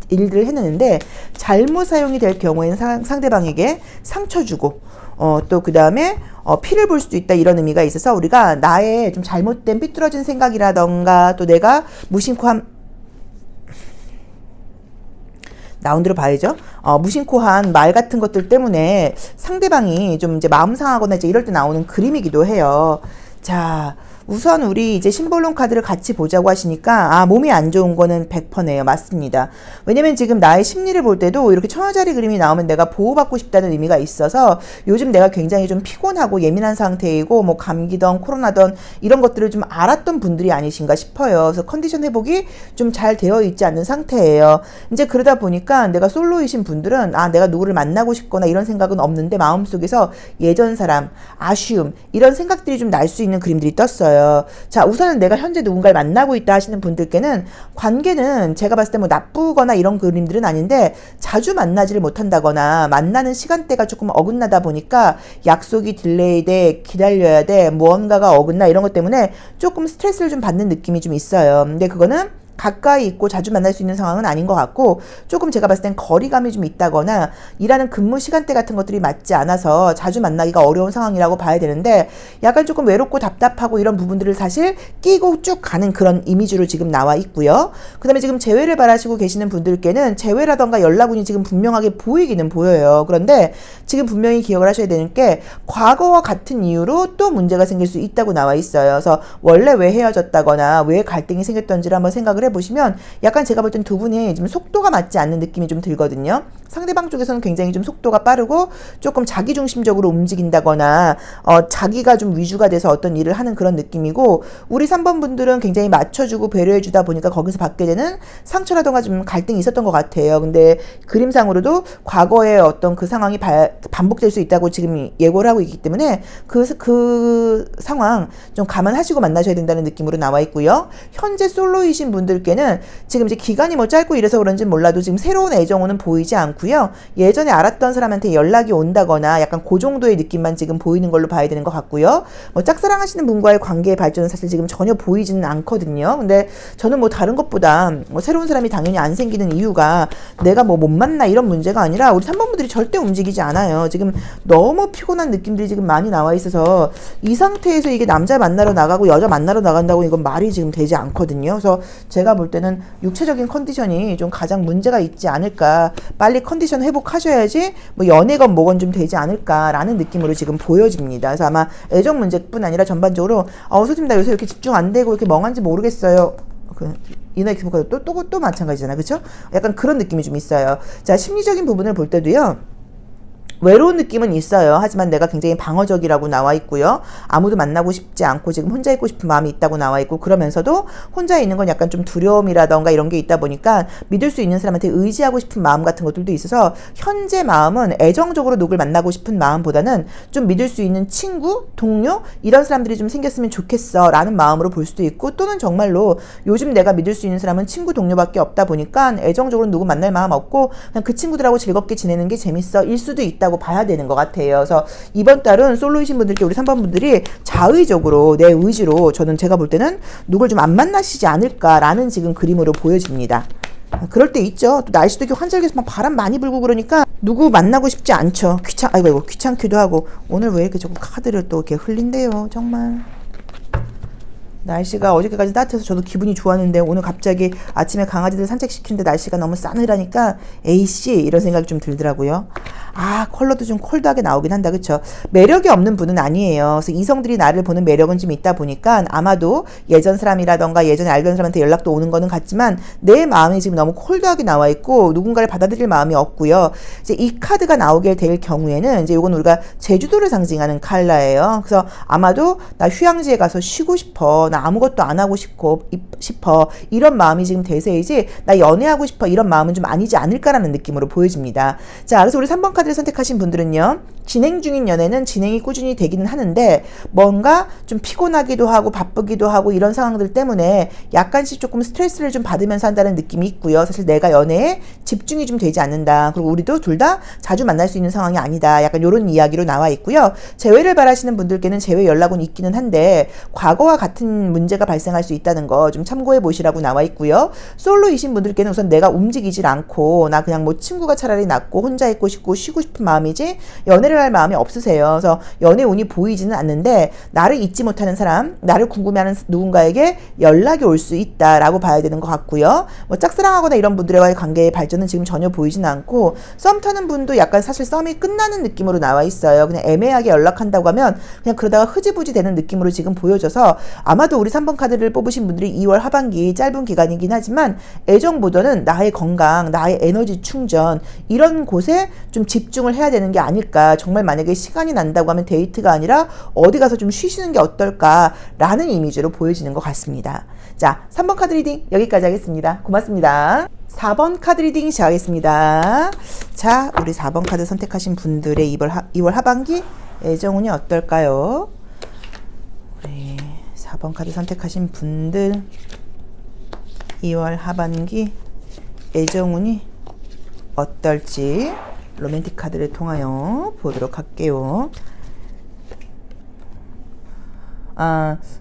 일들을 해내는데, 잘못 사용이 될 경우에는 상대방에게 상처 주고, 또 그 다음에 피를 볼 수도 있다, 이런 의미가 있어서 우리가 나의 좀 잘못된 삐뚤어진 생각이라던가 또 내가 무심코 나온 대로 봐야죠. 무심코한 말 같은 것들 때문에 상대방이 좀 이제 마음 상하거나 이제 이럴 때 나오는 그림이기도 해요. 자, 우선 우리 이제 심볼론 카드를 같이 보자고 하시니까 몸이 안 좋은 거는 100%네요. 맞습니다. 왜냐면 지금 나의 심리를 볼 때도 이렇게 천여자리 그림이 나오면 내가 보호받고 싶다는 의미가 있어서 요즘 내가 굉장히 좀 피곤하고 예민한 상태이고 뭐 감기던 코로나던 이런 것들을 좀 알았던 분들이 아니신가 싶어요. 그래서 컨디션 회복이 좀 잘 되어 있지 않는 상태예요. 이제 그러다 보니까 내가 솔로이신 분들은 내가 누구를 만나고 싶거나 이런 생각은 없는데 마음속에서 예전 사람, 아쉬움 이런 생각들이 좀 날 수 있는 그림들이 떴어요. 자, 우선은 내가 현재 누군가를 만나고 있다 하시는 분들께는 관계는 제가 봤을 때 뭐 나쁘거나 이런 그림들은 아닌데 자주 만나지를 못한다거나 만나는 시간대가 조금 어긋나다 보니까 약속이 딜레이돼, 기다려야 돼, 무언가가 어긋나 이런 것 때문에 조금 스트레스를 좀 받는 느낌이 좀 있어요. 근데 그거는 가까이 있고 자주 만날 수 있는 상황은 아닌 것 같고 조금 제가 봤을 땐 거리감이 좀 있다거나 일하는 근무 시간대 같은 것들이 맞지 않아서 자주 만나기가 어려운 상황이라고 봐야 되는데 약간 조금 외롭고 답답하고 이런 부분들을 사실 끼고 쭉 가는 그런 이미지로 지금 나와 있고요. 그 다음에 지금 재회를 바라시고 계시는 분들께는 재회라던가 연락운이 지금 분명하게 보이기는 보여요. 그런데 지금 분명히 기억을 하셔야 되는 게 과거와 같은 이유로 또 문제가 생길 수 있다고 나와 있어요. 그래서 원래 왜 헤어졌다거나 왜 갈등이 생겼던지를 한번 생각을 해보시면 약간 제가 볼 땐 두 분이 좀 속도가 맞지 않는 느낌이 좀 들거든요. 상대방 쪽에서는 굉장히 좀 속도가 빠르고 조금 자기중심적으로 움직인다거나 자기가 좀 위주가 돼서 어떤 일을 하는 그런 느낌이고 우리 3번 분들은 굉장히 맞춰주고 배려해주다 보니까 거기서 받게 되는 상처라던가 좀 갈등이 있었던 것 같아요. 근데 그림상으로도 과거의 어떤 그 상황이 반복될 수 있다고 지금 예고를 하고 있기 때문에 그 상황 좀 감안하시고 만나셔야 된다는 느낌으로 나와 있고요. 현재 솔로이신 분들께는 지금 이제 기간이 뭐 짧고 이래서 그런지 몰라도 지금 새로운 애정은 보이지 않고요. 예전에 알았던 사람한테 연락이 온다거나 약간 그 정도의 느낌만 지금 보이는 걸로 봐야 되는 것 같고요. 뭐 짝사랑하시는 분과의 관계의 발전은 사실 지금 전혀 보이지는 않거든요. 근데 저는 뭐 다른 것보다 뭐 새로운 사람이 당연히 안 생기는 이유가 내가 뭐 못 만나 이런 문제가 아니라 우리 3번 분들이 절대 움직이지 않아요. 지금 너무 피곤한 느낌들이 지금 많이 나와 있어서 이 상태에서 이게 남자 만나러 나가고 여자 만나러 나간다고 이건 말이 지금 되지 않거든요. 그래서 제가 볼 때는 육체적인 컨디션이 좀 가장 문제가 있지 않을까. 빨리 컨디션 회복하셔야지 뭐 연애건 뭐건 좀 되지 않을까라는 느낌으로 지금 보여집니다. 그래서 아마 애정 문제뿐 아니라 전반적으로 선생님 나 요새 이렇게 집중 안 되고 이렇게 멍한지 모르겠어요. 이너의 기분과 또 마찬가지잖아. 그쵸? 약간 그런 느낌이 좀 있어요. 자, 심리적인 부분을 볼 때도요. 외로운 느낌은 있어요. 하지만 내가 굉장히 방어적이라고 나와 있고요. 아무도 만나고 싶지 않고 지금 혼자 있고 싶은 마음이 있다고 나와 있고 그러면서도 혼자 있는 건 약간 좀 두려움이라던가 이런 게 있다 보니까 믿을 수 있는 사람한테 의지하고 싶은 마음 같은 것들도 있어서 현재 마음은 애정적으로 누굴 만나고 싶은 마음보다는 좀 믿을 수 있는 친구, 동료 이런 사람들이 좀 생겼으면 좋겠어 라는 마음으로 볼 수도 있고 또는 정말로 요즘 내가 믿을 수 있는 사람은 친구, 동료밖에 없다 보니까 애정적으로 누구 만날 마음 없고 그냥 그 친구들하고 즐겁게 지내는 게 재밌어 일 수도 있다고 봐야 되는 것 같아요. 그래서 이번 달은 솔로이신 분들께 우리 3번 분들이 자의적으로 내 의지로 저는 제가 볼 때는 누굴 좀 안 만나시지 않을까라는 지금 그림으로 보여집니다. 그럴 때 있죠. 또 날씨도 이렇게 환절기에서 막 바람 많이 불고 그러니까 누구 만나고 싶지 않죠. 귀찮기도 하고 오늘 왜 이렇게 조금 카드를 또 이렇게 흘린대요. 정말. 날씨가 어저께까지 따뜻해서 저도 기분이 좋았는데 오늘 갑자기 아침에 강아지들 산책시키는데 날씨가 너무 싸늘하니까 에이씨 이런 생각이 좀 들더라고요. 아, 컬러도 좀 콜드하게 나오긴 한다. 그쵸? 매력이 없는 분은 아니에요. 그래서 이성들이 나를 보는 매력은 좀 있다 보니까 아마도 예전 사람이라던가 예전에 알던 사람한테 연락도 오는 거는 같지만 내 마음이 지금 너무 콜드하게 나와 있고 누군가를 받아들일 마음이 없고요. 이제 이 카드가 나오게 될 경우에는 이제 이건 우리가 제주도를 상징하는 컬러예요. 그래서 아마도 나 휴양지에 가서 쉬고 싶어. 나 아무것도 안 하고 싶어. 이런 마음이 지금 대세이지 나 연애하고 싶어. 이런 마음은 좀 아니지 않을까라는 느낌으로 보여집니다. 자, 그래서 우리 3번 카드를 선택하신 분들은요. 진행 중인 연애는 진행이 꾸준히 되기는 하는데 뭔가 좀 피곤하기도 하고 바쁘기도 하고 이런 상황들 때문에 약간씩 조금 스트레스를 좀 받으면서 한다는 느낌이 있고요. 사실 내가 연애에 집중이 좀 되지 않는다. 그리고 우리도 둘 다 자주 만날 수 있는 상황이 아니다. 약간 이런 이야기로 나와 있고요. 재회를 바라시는 분들께는 재회 연락은 있기는 한데 과거와 같은 문제가 발생할 수 있다는 거 좀 참고해 보시라고 나와 있고요. 솔로이신 분들께는 우선 내가 움직이질 않고 나 그냥 뭐 친구가 차라리 낫고 혼자 있고 싶고 쉬고 싶은 마음이지 연애를 할 마음이 없으세요. 그래서 연애 운이 보이지는 않는데 나를 잊지 못하는 사람, 나를 궁금해하는 누군가에게 연락이 올 수 있다라고 봐야 되는 것 같고요. 뭐 짝사랑하거나 이런 분들과의 관계의 발전은 지금 전혀 보이지는 않고 썸 타는 분도 약간 사실 썸이 끝나는 느낌으로 나와 있어요. 그냥 애매하게 연락한다고 하면 그냥 그러다가 흐지부지 되는 느낌으로 지금 보여져서 아마도 우리 3번 카드를 뽑으신 분들이 2월 하반기 짧은 기간이긴 하지만 애정보다는 나의 건강, 나의 에너지 충전 이런 곳에 좀 집중을 해야 되는 게 아닐까. 정말 만약에 시간이 난다고 하면 데이트가 아니라 어디 가서 좀 쉬시는 게 어떨까라는 이미지로 보여지는 것 같습니다. 자, 3번 카드 리딩 여기까지 하겠습니다. 고맙습니다. 4번 카드 리딩 시작하겠습니다. 자, 우리 4번 카드 선택하신 분들의 2월 하반기 애정운이 어떨까요? 우리 4번 카드 선택하신 분들 2월 하반기 애정운이 어떨지 로맨틱 카드를 통하여 보도록 할게요.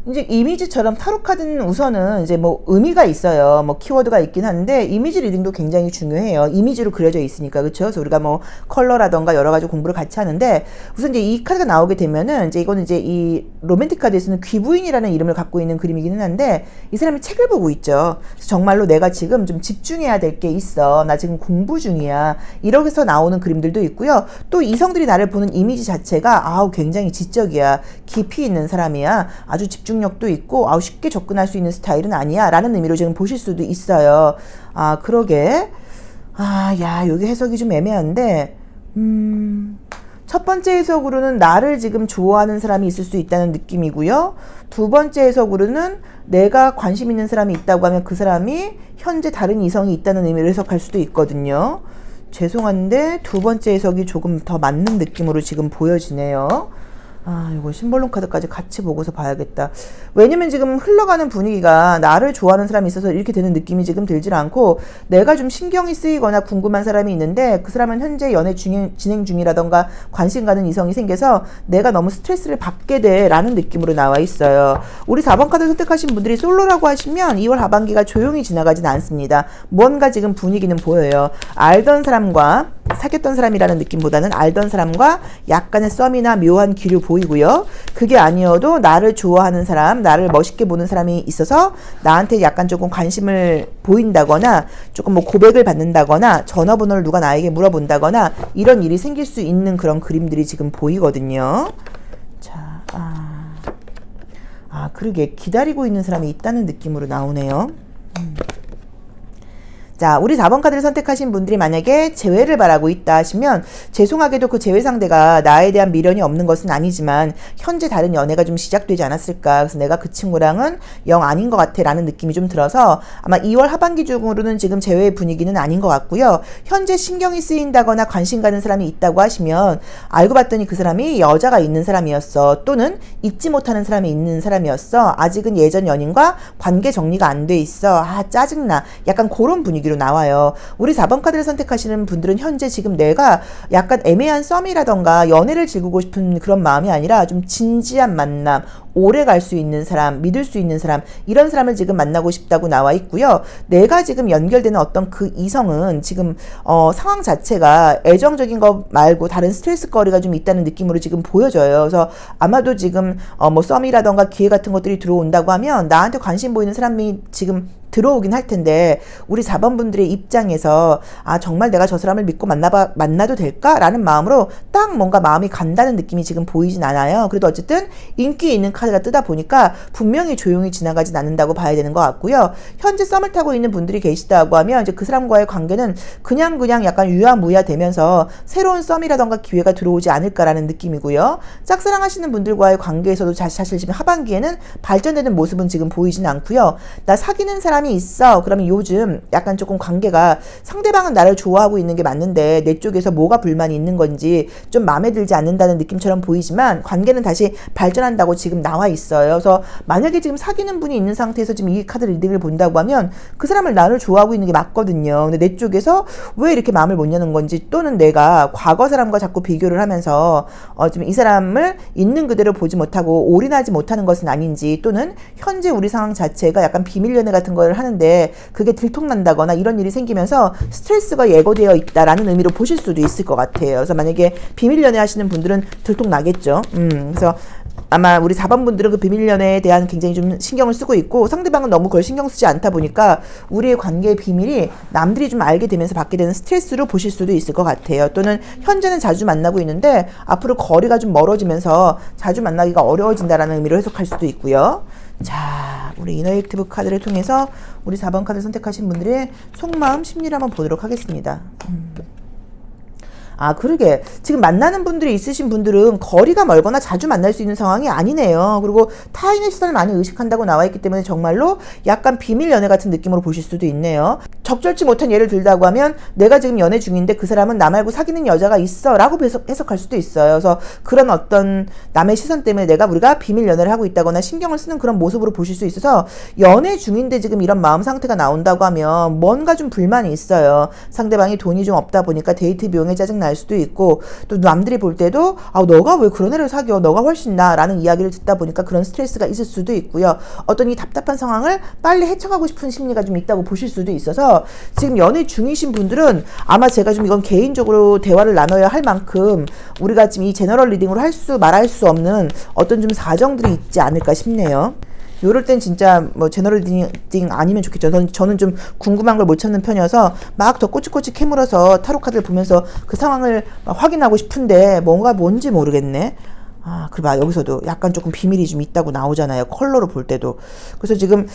이제 이미지처럼 타로 카드는 우선은 이제 뭐 의미가 있어요. 뭐 키워드가 있긴 한데 이미지 리딩도 굉장히 중요해요. 이미지로 그려져 있으니까. 그렇죠? 그래서 우리가 뭐 컬러라던가 여러 가지 공부를 같이 하는데 우선 이제 이 카드가 나오게 되면은 이제 이거는 이제 이 로맨틱 카드에서는 귀부인이라는 이름을 갖고 있는 그림이기는 한데 이 사람이 책을 보고 있죠. 그래서 정말로 내가 지금 좀 집중해야 될 게 있어. 나 지금 공부 중이야. 이렇게 해서 나오는 그림들도 있고요. 또 이성들이 나를 보는 이미지 자체가 굉장히 지적이야. 깊이 있는 사람이야. 아주 집중력도 있고 쉽게 접근할 수 있는 스타일은 아니야 라는 의미로 지금 보실 수도 있어요. 그러게 야 여기 해석이 좀 애매한데 첫 번째 해석으로는 나를 지금 좋아하는 사람이 있을 수 있다는 느낌이고요. 두 번째 해석으로는 내가 관심 있는 사람이 있다고 하면 그 사람이 현재 다른 이성이 있다는 의미로 해석할 수도 있거든요. 죄송한데 두 번째 해석이 조금 더 맞는 느낌으로 지금 보여지네요. 이거 심볼론 카드까지 같이 보고서 봐야겠다. 왜냐면 지금 흘러가는 분위기가 나를 좋아하는 사람이 있어서 이렇게 되는 느낌이 지금 들질 않고 내가 좀 신경이 쓰이거나 궁금한 사람이 있는데 그 사람은 현재 연애 진행 중이라던가 관심 가는 이성이 생겨서 내가 너무 스트레스를 받게 돼 라는 느낌으로 나와 있어요. 우리 4번 카드 선택하신 분들이 솔로라고 하시면 2월 하반기가 조용히 지나가진 않습니다. 뭔가 지금 분위기는 보여요. 알던 사람과 사귀었던 사람이라는 느낌보다는 알던 사람과 약간의 썸이나 묘한 기류 보이고요. 그게 아니어도 나를 좋아하는 사람, 나를 멋있게 보는 사람이 있어서 나한테 약간 조금 관심을 보인다거나 조금 뭐 고백을 받는다거나 전화번호를 누가 나에게 물어본다거나 이런 일이 생길 수 있는 그런 그림들이 지금 보이거든요. 자, 그러게 기다리고 있는 사람이 있다는 느낌으로 나오네요. 자, 우리 4번 카드를 선택하신 분들이 만약에 재회를 바라고 있다 하시면 죄송하게도 그 재회 상대가 나에 대한 미련이 없는 것은 아니지만 현재 다른 연애가 좀 시작되지 않았을까. 그래서 내가 그 친구랑은 영 아닌 것 같아 라는 느낌이 좀 들어서 아마 2월 하반기 중으로는 지금 재회의 분위기는 아닌 것 같고요. 현재 신경이 쓰인다거나 관심 가는 사람이 있다고 하시면 알고 봤더니 그 사람이 여자가 있는 사람이었어. 또는 잊지 못하는 사람이 있는 사람이었어. 아직은 예전 연인과 관계 정리가 안 돼 있어. 짜증나. 약간 그런 분위기로 분위기로 나와요. 우리 4번 카드를 선택하시는 분들은 현재 지금 내가 약간 애매한 썸이라던가 연애를 즐기고 싶은 그런 마음이 아니라 좀 진지한 만남, 오래 갈 수 있는 사람, 믿을 수 있는 사람, 이런 사람을 지금 만나고 싶다고 나와 있고요. 내가 지금 연결되는 어떤 그 이성은 지금 상황 자체가 애정적인 거 말고 다른 스트레스거리가 좀 있다는 느낌으로 지금 보여져요. 그래서 아마도 지금 뭐 썸이라던가 기회 같은 것들이 들어온다고 하면 나한테 관심 보이는 사람이 지금 들어오긴 할 텐데, 우리 4번 분들의 입장에서 정말 내가 저 사람을 믿고 만나도 될까라는 마음으로 딱 뭔가 마음이 간다는 느낌이 지금 보이진 않아요. 그래도 어쨌든 인기 있는 카드가 뜨다 보니까 분명히 조용히 지나가진 않는다고 봐야 되는 것 같고요. 현재 썸을 타고 있는 분들이 계시다고 하면 이제 그 사람과의 관계는 그냥 약간 유야무야 되면서 새로운 썸이라던가 기회가 들어오지 않을까라는 느낌이고요. 짝사랑하시는 분들과의 관계에서도 사실 지금 하반기에는 발전되는 모습은 지금 보이진 않고요. 나 사귀는 사람이 있어. 그러면 요즘 약간 조금 관계가, 상대방은 나를 좋아하고 있는 게 맞는데 내 쪽에서 뭐가 불만이 있는 건지 좀 마음에 들지 않는다는 느낌처럼 보이지만 관계는 다시 발전한다고 지금 나와 있어요. 그래서 만약에 지금 사귀는 분이 있는 상태에서 지금 이 카드 리딩을 본다고 하면 그 사람을 나를 좋아하고 있는 게 맞거든요. 근데 내 쪽에서 왜 이렇게 마음을 못 여는 건지, 또는 내가 과거 사람과 자꾸 비교를 하면서 지금 이 사람을 있는 그대로 보지 못하고 올인하지 못하는 것은 아닌지, 또는 현재 우리 상황 자체가 약간 비밀 연애 같은 걸 하는데 그게 들통난다거나 이런 일이 생기면서 스트레스가 예고되어 있다라는 의미로 보실 수도 있을 것 같아요. 그래서 만약에 비밀 연애 하시는 분들은 들통나겠죠. 그래서 아마 우리 4번 분들은 그 비밀 연애에 대한 굉장히 좀 신경을 쓰고 있고, 상대방은 너무 그걸 신경 쓰지 않다 보니까 우리의 관계의 비밀이 남들이 좀 알게 되면서 받게 되는 스트레스로 보실 수도 있을 것 같아요. 또는 현재는 자주 만나고 있는데 앞으로 거리가 좀 멀어지면서 자주 만나기가 어려워진다라는 의미로 해석할 수도 있고요. 자, 우리 이너액티브 카드를 통해서 우리 4번 카드를 선택하신 분들의 속마음 심리를 한번 보도록 하겠습니다. 그러게. 지금 만나는 분들이 있으신 분들은 거리가 멀거나 자주 만날 수 있는 상황이 아니네요. 그리고 타인의 시선을 많이 의식한다고 나와 있기 때문에 정말로 약간 비밀 연애 같은 느낌으로 보실 수도 있네요. 적절치 못한 예를 들다고 하면, 내가 지금 연애 중인데 그 사람은 나 말고 사귀는 여자가 있어 라고 해석할 수도 있어요. 그래서 그런 어떤 남의 시선 때문에 우리가 비밀 연애를 하고 있다거나 신경을 쓰는 그런 모습으로 보실 수 있어서, 연애 중인데 지금 이런 마음 상태가 나온다고 하면 뭔가 좀 불만이 있어요. 상대방이 돈이 좀 없다 보니까 데이트 비용에 짜증날 수도 있고, 또 남들이 볼 때도 너가 왜 그런 애를 사겨, 너가 훨씬 나 라는 이야기를 듣다 보니까 그런 스트레스가 있을 수도 있고요. 어떤 이 답답한 상황을 빨리 헤쳐가고 싶은 심리가 좀 있다고 보실 수도 있어서, 지금 연애 중이신 분들은 아마 제가 좀 이건 개인적으로 대화를 나눠야 할 만큼 우리가 지금 이 제너럴 리딩으로 말할 수 없는 어떤 좀 사정들이 있지 않을까 싶네요. 요럴 땐 진짜 뭐 제너럴 리딩 아니면 좋겠죠. 저는 좀 궁금한 걸 못 찾는 편이어서 막 더 꼬치꼬치 캐물어서 타로 카드를 보면서 그 상황을 확인하고 싶은데 뭔지 모르겠네. 여기서도 약간 조금 비밀이 좀 있다고 나오잖아요. 컬러로 볼 때도. 그래서 지금,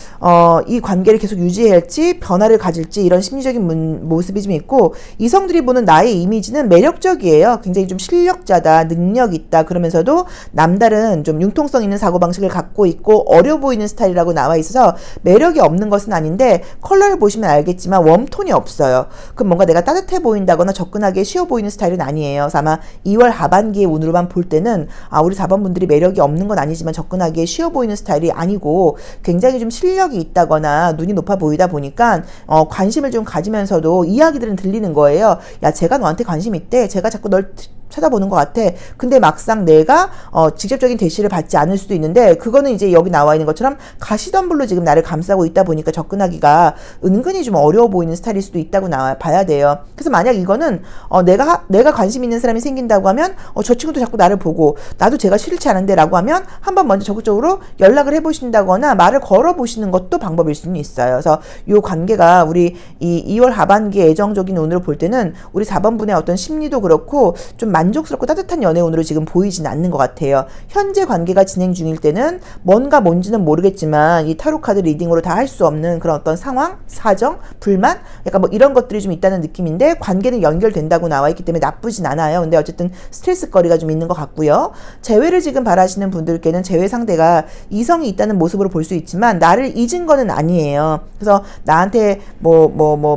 이 관계를 계속 유지해야 할지, 변화를 가질지, 이런 심리적인 모습이 좀 있고, 이성들이 보는 나의 이미지는 매력적이에요. 굉장히 좀 실력자다, 능력 있다, 그러면서도 남다른 좀 융통성 있는 사고방식을 갖고 있고, 어려 보이는 스타일이라고 나와 있어서 매력이 없는 것은 아닌데, 컬러를 보시면 알겠지만 웜톤이 없어요. 그럼 뭔가 내가 따뜻해 보인다거나 접근하기 쉬워 보이는 스타일은 아니에요. 그래서 아마 2월 하반기의 운으로만 볼 때는, 우리 4번 분들이 매력이 없는 건 아니지만 접근하기에 쉬워 보이는 스타일이 아니고, 굉장히 좀 실력이 있다거나 눈이 높아 보이다 보니까 관심을 좀 가지면서도 이야기들은 들리는 거예요. 야, 제가 너한테 관심 있대. 제가 자꾸 널 찾아보는 것 같아. 근데 막상 내가 직접적인 대시를 받지 않을 수도 있는데, 그거는 이제 여기 나와 있는 것처럼 가시덤불로 지금 나를 감싸고 있다 보니까 접근하기가 은근히 좀 어려워 보이는 스타일일 수도 있다고 봐야 돼요. 그래서 만약 이거는 내가 관심 있는 사람이 생긴다고 하면 저 친구도 자꾸 나를 보고 나도 제가 싫지 않은데 라고 하면 한번 먼저 적극적으로 연락을 해보신다거나 말을 걸어보시는 것도 방법일 수는 있어요. 그래서 이 관계가 우리 이 2월 하반기 애정적인 운으로 볼 때는 우리 4번 분의 어떤 심리도 그렇고 좀 만족스럽고 따뜻한 연애운으로 지금 보이진 않는 것 같아요. 현재 관계가 진행 중일 때는 뭔지는 모르겠지만 이 타로 카드 리딩으로 다 할 수 없는 그런 어떤 상황, 사정, 불만, 약간 뭐 이런 것들이 좀 있다는 느낌인데, 관계는 연결된다고 나와 있기 때문에 나쁘진 않아요. 근데 어쨌든 스트레스 거리가 좀 있는 것 같고요. 재회를 지금 바라시는 분들께는 재회 상대가 이성이 있다는 모습으로 볼 수 있지만 나를 잊은 거는 아니에요. 그래서 나한테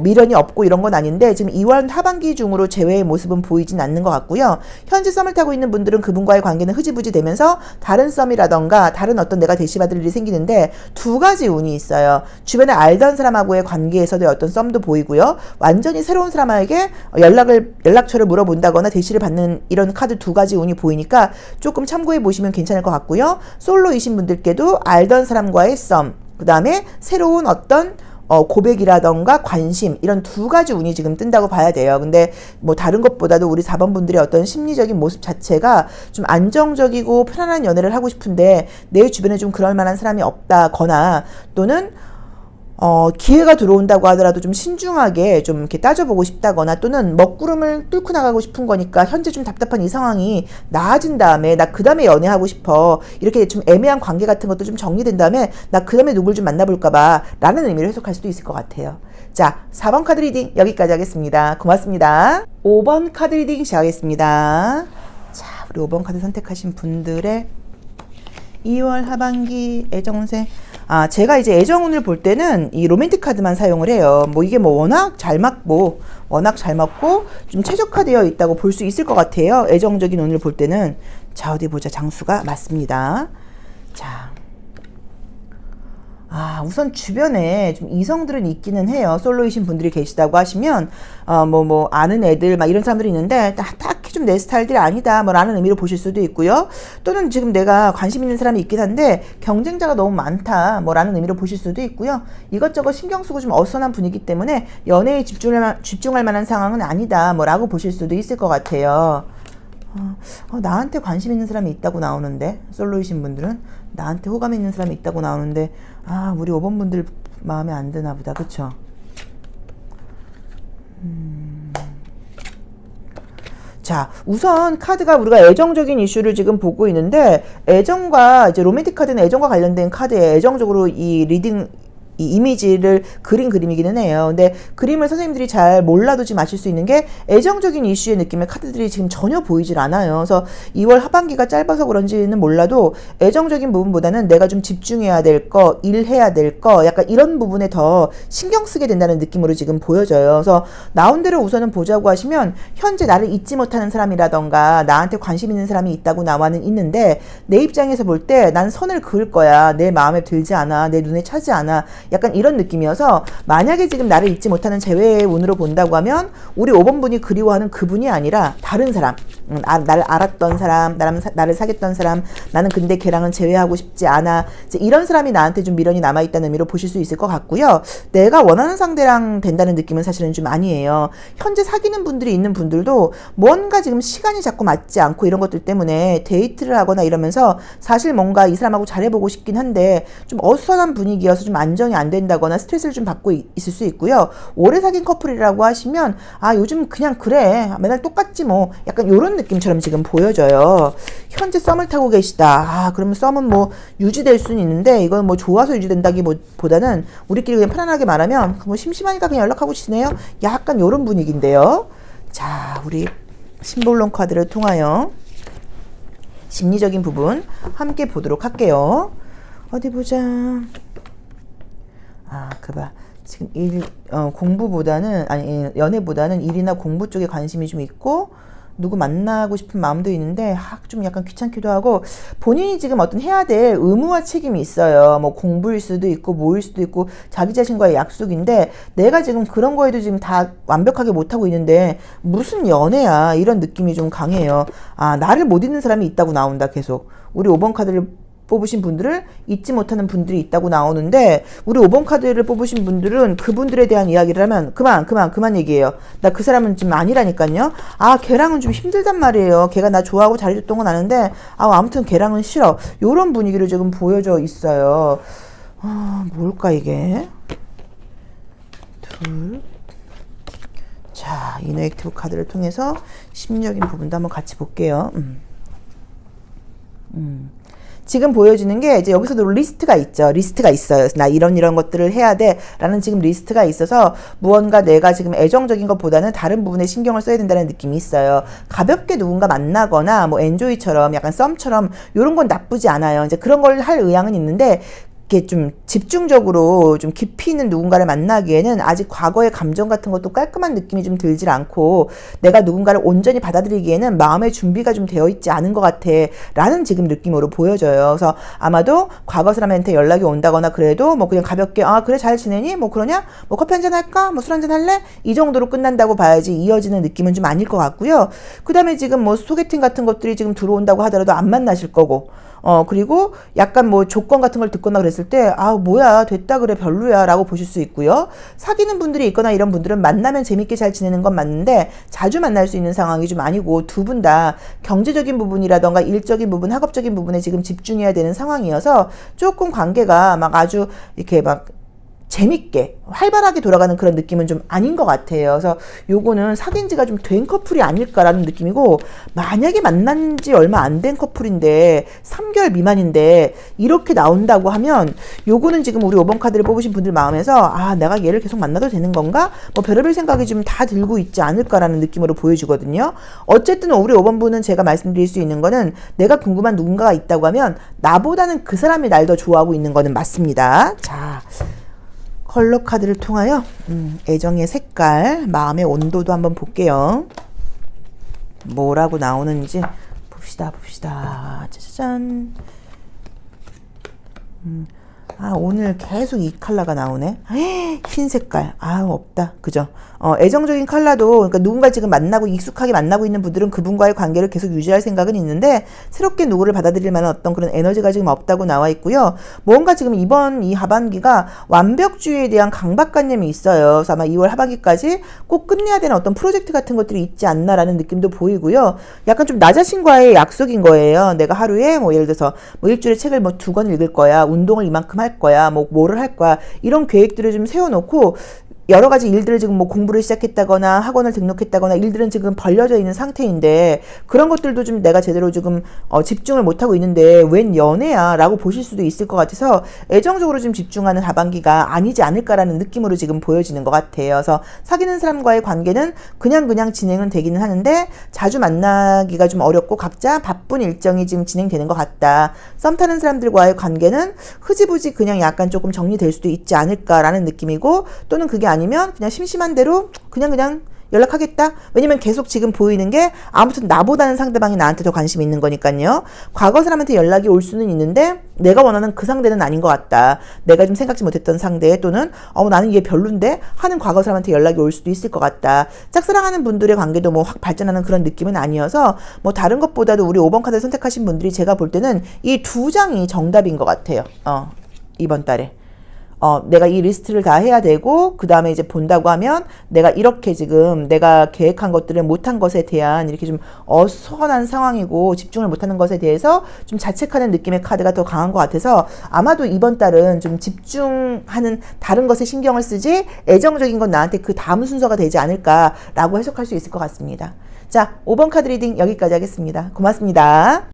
미련이 없고 이런 건 아닌데, 지금 2월 하반기 중으로 재회의 모습은 보이진 않는 것 같고요. 있거든요. 현재 썸을 타고 있는 분들은 그분과의 관계는 흐지부지 되면서 다른 썸이라던가 다른 어떤 내가 대시받을 일이 생기는데 두 가지 운이 있어요. 주변에 알던 사람하고의 관계에서도 어떤 썸도 보이고요. 완전히 새로운 사람에게 연락처를 물어본다거나 대시를 받는 이런 카드 두 가지 운이 보이니까 조금 참고해 보시면 괜찮을 것 같고요. 솔로이신 분들께도 알던 사람과의 썸, 그 다음에 새로운 어떤 고백이라던가 관심 이런 두 가지 운이 지금 뜬다고 봐야 돼요. 근데 뭐 다른 것보다도 우리 4번 분들의 어떤 심리적인 모습 자체가 좀 안정적이고 편안한 연애를 하고 싶은데 내 주변에 좀 그럴 만한 사람이 없다거나 또는 기회가 들어온다고 하더라도 좀 신중하게 좀 이렇게 따져보고 싶다거나 또는 먹구름을 뚫고 나가고 싶은 거니까 현재 좀 답답한 이 상황이 나아진 다음에 나 그 다음에 연애하고 싶어. 이렇게 좀 애매한 관계 같은 것도 좀 정리된 다음에 나 그 다음에 누굴 좀 만나볼까봐 라는 의미로 해석할 수도 있을 것 같아요. 자, 4번 카드 리딩 여기까지 하겠습니다. 고맙습니다. 5번 카드 리딩 시작하겠습니다. 자, 우리 5번 카드 선택하신 분들의 2월 하반기 애정운세. 제가 이제 애정운을 볼 때는 이 로맨틱 카드만 사용을 해요. 뭐 이게 뭐 워낙 잘 맞고 좀 최적화되어 있다고 볼 수 있을 것 같아요. 애정적인 운을 볼 때는. 자, 어디 보자. 장수가 맞습니다. 자. 우선 주변에 좀 이성들은 있기는 해요. 솔로이신 분들이 계시다고 하시면, 아는 애들, 막 이런 사람들이 있는데, 딱히 좀 내 스타일들이 아니다, 뭐, 라는 의미로 보실 수도 있고요. 또는 지금 내가 관심 있는 사람이 있긴 한데, 경쟁자가 너무 많다, 뭐, 라는 의미로 보실 수도 있고요. 이것저것 신경 쓰고 좀 어수선한 분위기 때문에, 연애에 집중할 만한 상황은 아니다, 뭐, 라고 보실 수도 있을 것 같아요. 나한테 관심 있는 사람이 있다고 나오는데, 솔로이신 분들은 나한테 호감 있는 사람이 있다고 나오는데, 우리 5번 분들 마음에 안 드나 보다. 그쵸? 자, 우선 카드가 우리가 애정적인 이슈를 지금 보고 있는데, 애정과 이제 로맨틱 카드는 애정과 관련된 카드에 애정적으로 이 리딩 이 이미지를 그린 그림이기는 해요. 근데 그림을 선생님들이 잘 몰라도 지금 아실 수 있는 게 애정적인 이슈의 느낌의 카드들이 지금 전혀 보이질 않아요. 그래서 2월 하반기가 짧아서 그런지는 몰라도 애정적인 부분보다는 내가 좀 집중해야 될 거, 일해야 될 거, 약간 이런 부분에 더 신경 쓰게 된다는 느낌으로 지금 보여져요. 그래서 나온 대로 우선은 보자고 하시면 현재 나를 잊지 못하는 사람이라던가 나한테 관심 있는 사람이 있다고 나와는 있는데 내 입장에서 볼 때 난 선을 그을 거야. 내 마음에 들지 않아. 내 눈에 차지 않아. 약간 이런 느낌이어서 만약에 지금 나를 잊지 못하는 재회의 운으로 본다고 하면 우리 5번 분이 그리워하는 그분이 아니라 다른 사람, 나를 알았던 사람, 나를 사귀었던 사람, 나는 근데 걔랑은 재회하고 싶지 않아. 이제 이런 사람이 나한테 좀 미련이 남아있다는 의미로 보실 수 있을 것 같고요. 내가 원하는 상대랑 된다는 느낌은 사실은 좀 아니에요. 현재 사귀는 분들이 있는 분들도 뭔가 지금 시간이 자꾸 맞지 않고 이런 것들 때문에 데이트를 하거나 이러면서 사실 뭔가 이 사람하고 잘해보고 싶긴 한데 좀 어수선한 분위기여서 좀 안정이 안 된다거나 스트레스를 좀 받고 있을 수 있고요. 오래 사귄 커플이라고 하시면 요즘 그냥 그래 맨날 똑같지 뭐 약간 이런 느낌처럼 지금 보여져요. 현재 썸을 타고 계시다. 그러면 썸은 뭐 유지될 수는 있는데 이건 뭐 좋아서 유지된다기보다는 우리끼리 그냥 편안하게 말하면 뭐 심심하니까 그냥 연락하고 지내요. 약간 이런 분위기인데요. 자, 우리 심볼론 카드를 통하여 심리적인 부분 함께 보도록 할게요. 어디 보자. 그봐. 지금 공부보다는, 연애보다는 일이나 공부 쪽에 관심이 좀 있고, 누구 만나고 싶은 마음도 있는데, 좀 약간 귀찮기도 하고, 본인이 지금 어떤 해야 될 의무와 책임이 있어요. 뭐 공부일 수도 있고, 뭐일 수도 있고, 자기 자신과의 약속인데, 내가 지금 그런 거에도 지금 다 완벽하게 못하고 있는데, 무슨 연애야. 이런 느낌이 좀 강해요. 나를 못 잊는 사람이 있다고 나온다, 계속. 우리 5번 카드를 뽑으신 분들을 잊지 못하는 분들이 있다고 나오는데 우리 5번 카드를 뽑으신 분들은 그분들에 대한 이야기를 하면 그만 얘기해요. 나 그 사람은 좀 아니라니까요. 걔랑은 좀 힘들단 말이에요. 걔가 나 좋아하고 잘해줬던 건 아는데 아무튼 걔랑은 싫어. 요런 분위기를 지금 보여져 있어요. 뭘까 이게? 둘. 자, 이너 액티브 카드를 통해서 심리적인 부분도 한번 같이 볼게요. 지금 보여지는 게 이제 여기서도 리스트가 있죠. 리스트가 있어요. 나 이런 것들을 해야 돼 라는 지금 리스트가 있어서 무언가 내가 지금 애정적인 것보다는 다른 부분에 신경을 써야 된다는 느낌이 있어요. 가볍게 누군가 만나거나 뭐 엔조이처럼 약간 썸처럼 이런 건 나쁘지 않아요. 이제 그런 걸 할 의향은 있는데 이렇게 좀 집중적으로 좀 깊이 있는 누군가를 만나기에는 아직 과거의 감정 같은 것도 깔끔한 느낌이 좀 들질 않고 내가 누군가를 온전히 받아들이기에는 마음의 준비가 좀 되어 있지 않은 것 같아 라는 지금 느낌으로 보여져요. 그래서 아마도 과거 사람한테 연락이 온다거나 그래도 뭐 그냥 가볍게 아 그래 잘 지내니? 뭐 그러냐? 뭐 커피 한잔 할까? 뭐 술 한잔 할래? 이 정도로 끝난다고 봐야지 이어지는 느낌은 좀 아닐 것 같고요. 그 다음에 지금 뭐 소개팅 같은 것들이 지금 들어온다고 하더라도 안 만나실 거고 그리고 약간 뭐 조건 같은 걸 듣거나 그랬을 때, 아, 뭐야, 됐다 그래, 별로야, 라고 보실 수 있고요. 사귀는 분들이 있거나 이런 분들은 만나면 재밌게 잘 지내는 건 맞는데, 자주 만날 수 있는 상황이 좀 아니고, 두 분 다 경제적인 부분이라던가 일적인 부분, 학업적인 부분에 지금 집중해야 되는 상황이어서, 조금 관계가 막 아주 이렇게 막 재밌게 활발하게 돌아가는 그런 느낌은 좀 아닌 것 같아요. 그래서 요거는 사귄 지가 좀 된 커플이 아닐까라는 느낌이고, 만약에 만난 지 얼마 안 된 커플인데 3개월 미만인데 이렇게 나온다고 하면 요거는 지금 우리 5번 카드를 뽑으신 분들 마음에서 아 내가 얘를 계속 만나도 되는 건가? 뭐 별의별 생각이 좀 다 들고 있지 않을까라는 느낌으로 보여지거든요. 어쨌든 우리 5번 분은 제가 말씀드릴 수 있는 거는 내가 궁금한 누군가가 있다고 하면 나보다는 그 사람이 날 더 좋아하고 있는 거는 맞습니다. 자, 컬러 카드를 통하여 애정의 색깔, 마음의 온도도 한번 볼게요. 뭐라고 나오는지 봅시다. 짜자잔. 아, 오늘 계속 이 컬러가 나오네. 흰 색깔. 아, 없다. 그죠? 애정적인 컬러도, 그러니까 누군가 지금 만나고 익숙하게 만나고 있는 분들은 그분과의 관계를 계속 유지할 생각은 있는데, 새롭게 누구를 받아들일 만한 어떤 그런 에너지가 지금 없다고 나와 있고요. 뭔가 지금 이번 이 하반기가 완벽주의에 대한 강박관념이 있어요. 그래서 아마 2월 하반기까지 꼭 끝내야 되는 어떤 프로젝트 같은 것들이 있지 않나라는 느낌도 보이고요. 약간 좀 나 자신과의 약속인 거예요. 내가 하루에 뭐 예를 들어서 뭐 일주일에 책을 뭐 2권 읽을 거야. 운동을 이만큼 할 거야. 뭐 뭐를 할 거야. 이런 계획들을 좀 세워놓고 여러 가지 일들을 지금 뭐 공부를 시작했다거나 학원을 등록했다거나 일들은 지금 벌려져 있는 상태인데 그런 것들도 좀 내가 제대로 지금 집중을 못하고 있는데 웬 연애야 라고 보실 수도 있을 것 같아서 애정적으로 좀 집중하는 하반기가 아니지 않을까라는 느낌으로 지금 보여지는 것 같아요. 그래서 사귀는 사람과의 관계는 그냥 진행은 되기는 하는데 자주 만나기가 좀 어렵고 각자 바쁜 일정이 지금 진행되는 것 같다. 썸 타는 사람들과의 관계는 흐지부지 그냥 약간 조금 정리될 수도 있지 않을까라는 느낌이고 또는 그게 아니면 그냥 심심한 대로 그냥 연락하겠다. 왜냐면 계속 지금 보이는 게 아무튼 나보다는 상대방이 나한테 더 관심이 있는 거니까요. 과거 사람한테 연락이 올 수는 있는데 내가 원하는 그 상대는 아닌 것 같다. 내가 좀 생각지 못했던 상대 또는 나는 얘 별론데 하는 과거 사람한테 연락이 올 수도 있을 것 같다. 짝사랑하는 분들의 관계도 뭐 확 발전하는 그런 느낌은 아니어서 뭐 다른 것보다도 우리 5번 카드를 선택하신 분들이 제가 볼 때는 이 두 장이 정답인 것 같아요. 이번 달에. 내가 이 리스트를 다 해야 되고, 그 다음에 이제 본다고 하면, 내가 이렇게 지금 내가 계획한 것들을 못한 것에 대한 이렇게 좀 어수선한 상황이고, 집중을 못하는 것에 대해서 좀 자책하는 느낌의 카드가 더 강한 것 같아서, 아마도 이번 달은 좀 집중하는 다른 것에 신경을 쓰지, 애정적인 건 나한테 그 다음 순서가 되지 않을까라고 해석할 수 있을 것 같습니다. 자, 5번 카드 리딩 여기까지 하겠습니다. 고맙습니다.